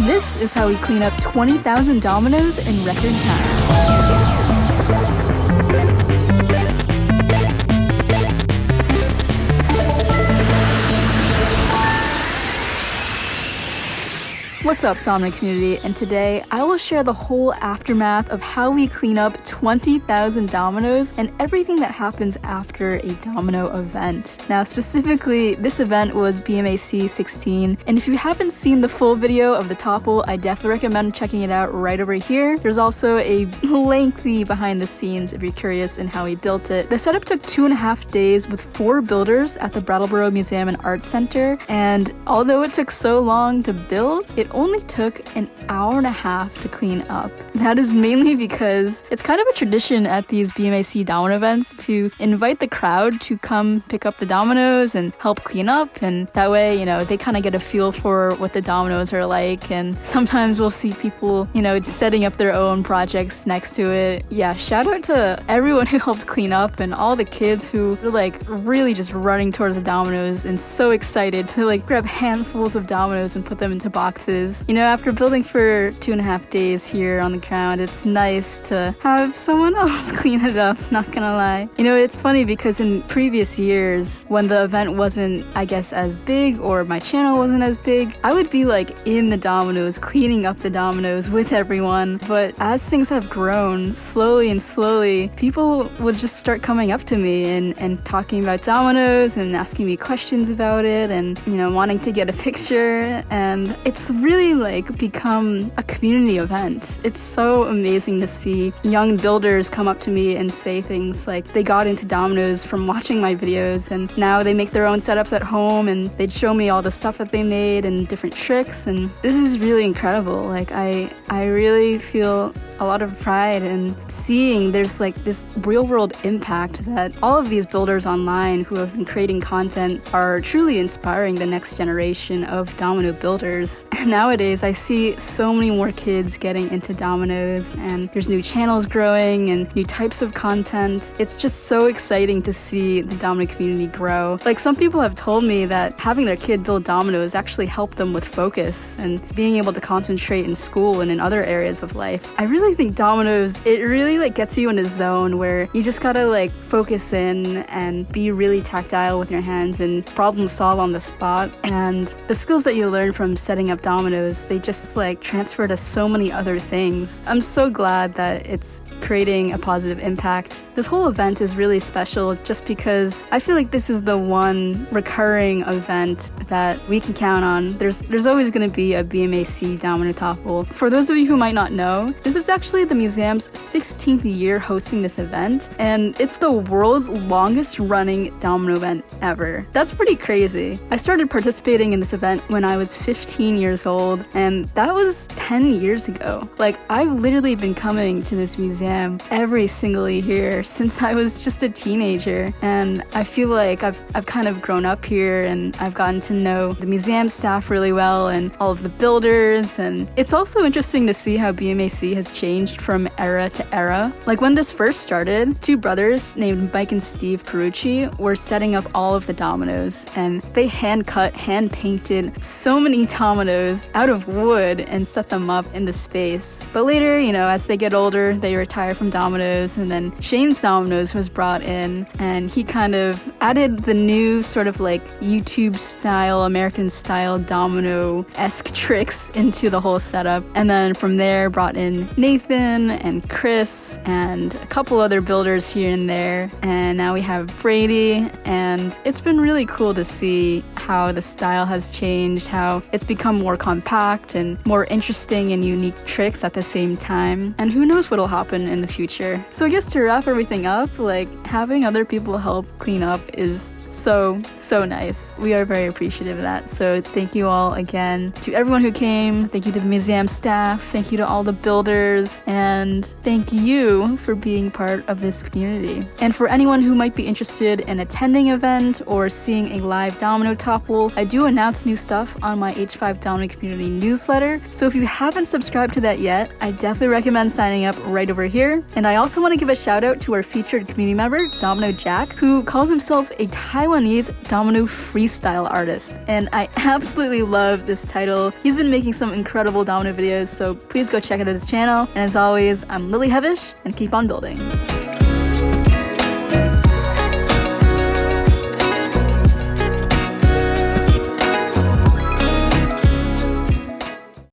This is how we clean up 20,000 dominoes in record time. What's up, Domino community, and today I will share the whole aftermath of how we clean up 20,000 dominoes and everything that happens after a domino event. Now, specifically, this event was BMAC 16, and if you haven't seen the full video of the topple, I definitely recommend checking it out right over here. There's also a lengthy behind the scenes if you're curious in how we built it. The setup took 2.5 days with 4 builders at the Brattleboro Museum Art Center, and although it took so long to build, it only took an hour and a half to clean up. That is mainly because it's kind of a tradition at these BMAC domino events to invite the crowd to come pick up the dominoes and help clean up, and that way, they kind of get a feel for what the dominoes are like, and sometimes we'll see people, just setting up their own projects next to it. Yeah, shout out to everyone who helped clean up and all the kids who were really just running towards the dominoes and so excited to grab handfuls of dominoes and put them into boxes. After building for 2.5 days here on the ground, it's nice to have someone else clean it up, not gonna lie. It's funny because in previous years, when the event wasn't, I guess, as big, or my channel wasn't as big, I would be in the dominoes, cleaning up the dominoes with everyone. But as things have grown, slowly, people would just start coming up to me and talking about dominoes and asking me questions about it and, wanting to get a picture. And it's really become a community event. It's so amazing to see young builders come up to me and say things like they got into dominoes from watching my videos, and now they make their own setups at home, and they'd show me all the stuff that they made and different tricks, and this is really incredible. I really feel a lot of pride in seeing there's this real world impact that all of these builders online who have been creating content are truly inspiring the next generation of domino builders. Nowadays, I see so many more kids getting into dominoes, and there's new channels growing and new types of content. It's just so exciting to see the domino community grow. Some people have told me that having their kid build dominoes actually helped them with focus and being able to concentrate in school and in other areas of life. I really think dominoes, it really gets you in a zone where you just gotta focus in and be really tactile with your hands and problem solve on the spot. And the skills that you learn from setting up dominoes, they just transfer to so many other things. I'm so glad that it's creating a positive impact. This whole event is really special just because I feel like this is the one recurring event that we can count on. There's always going to be a BMAC domino topple. For those of you who might not know, this is actually the museum's 16th year hosting this event, and it's the world's longest running domino event ever. That's pretty crazy. I started participating in this event when I was 15 years old, and that was 10 years ago. I've literally been coming to this museum every single year since I was just a teenager, and I feel like I've kind of grown up here, and I've gotten to know the museum staff really well and all of the builders. And it's also interesting to see how BMAC has changed from era to era. When this first started, 2 brothers named Mike and Steve Perucci were setting up all of the dominoes, and they hand painted so many dominoes out of wood and set them up in the space. But later, as they get older, they retire from dominoes, and then Shane's Dominoes was brought in, and he kind of added the new sort of YouTube style, American style domino-esque tricks into the whole setup. And then from there brought in Nathan and Chris and a couple other builders here and there, and now we have Brady, and it's been really cool to see how the style has changed, how it's become more compact and more interesting and unique tricks at the same time, and who knows what'll happen in the future. So I guess to wrap everything up, having other people help clean up is so nice. We are very appreciative of that. So thank you all again to everyone who came. Thank you to the museum staff. Thank you to all the builders. And and thank you for being part of this community. And for anyone who might be interested in attending an event or seeing a live domino topple, I do announce new stuff on my H5 Domino Community newsletter, so if you haven't subscribed to that yet, I definitely recommend signing up right over here. And I also want to give a shout out to our featured community member, Domino Jack, who calls himself a Taiwanese domino freestyle artist, and I absolutely love this title. He's been making some incredible domino videos, so please go check out his channel. And as always, I'm Lily Hevish, and keep on building.